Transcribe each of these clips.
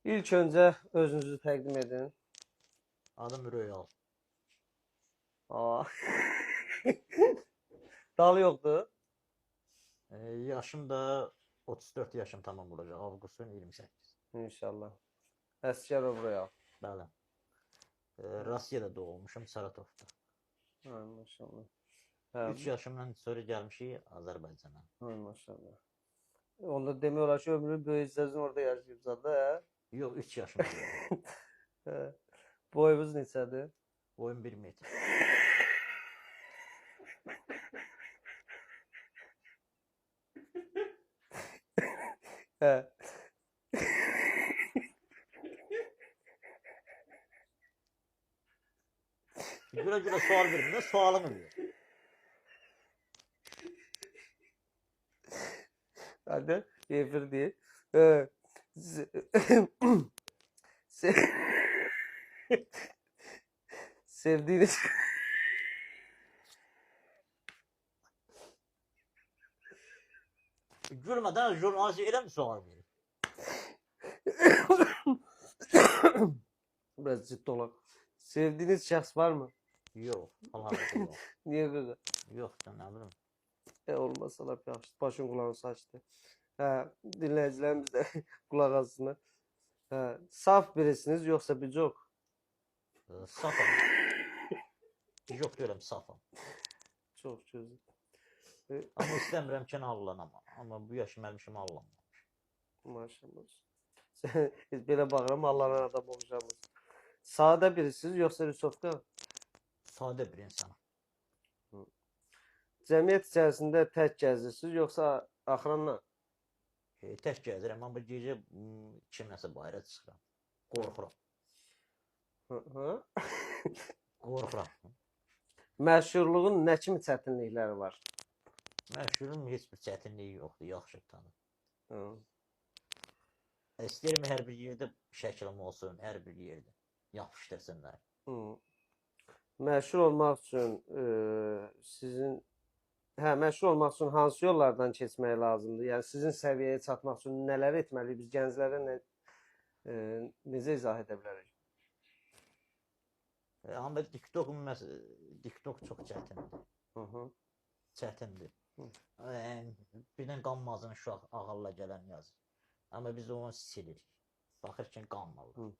İlk öncə özünüzü təqdim edin. Adım Röyal. Aa. Dalı yoxdur. Yaşım da 34 yaşım tamam olacaq. Avqustun 28. İnşallah. Əsgərov buraya. Bəli. Rusiyada doğulmuşum, Saratovda. Ay maşallah. Hə, 3 yaşımdan sonra gəlmişik Azərbaycana. ay maşallah. Onda demək olar ki, ömrü böyük hissəsini orada yaşayıbsan da, hə? Yox, 3 yaşım var. Hə. Boyunuz neçədir? Boyum 1 metr. Hə. Gülə-gülə sual verin də, sualımı ver. Hadi, efir deyil. Hə. Sevdiğiniz Gülmədən jurnalist elə mi sual verir? biraz ciddi olaq. Sevdiğiniz şəxs var mı? Yox, hal-hazırda yox. Niyə qaqa? Yox, nə bilim. Olmasa lap yaxşı. Başın qulağını saçdı. Hə, dinləyicilərimiz də qulaq assınlar. Hə, saf birisiniz yoxsa bicok? Safam. Yox deyirəm, safam. Çox gözəl. Amma istəmirəm ki, ağlanam. Amma bu yaşım gəlmişim ağlanmam. Maşallah. Belə baxıram, Allah'ın adam oxşamır. Sadə birisiniz yoxsa rüsovka? Sadə bir insanım. Cəmiyyət içərisində tək gəzirsiniz yoxsa axıranla? Tək gəzirəm, amma gecə kiməsə bayıra çıxıram. Qorxuram. Hı? Qorxuram. Məşhurluğun nə kimi çətinlikləri var? Məşhurum heç bir çətinliyi yoxdur, yaxşı tanım. Hı. İstəyirəm hər bir yerdə şəklim olsun, hər bir yerdə yapışdırsınlar. Hı. Məşhur olmaq üçün məşhur olmaq üçün hansı yollardan keçmək lazımdır? Yəni sizin səviyyəyə çatmaq üçün nələr etməliyik? Biz gənclərə necə izah edə bilərik? Amma TikTok çox çətindir. Hı. Çətindir. Birdən qanmazın uşaq ağılla gələn yazır. Amma biz onu silirik. Baxır ki, qanmalı.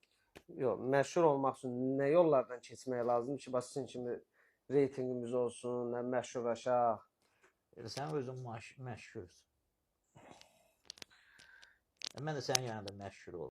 Yox, məşhur olmaq üçün nə yollardan keçmək lazımdır ki, sizin kimi reytinqimiz olsun, məşhurlaşaq? Sən özün məşhursun. Mən də sənin yanında məşhur ol.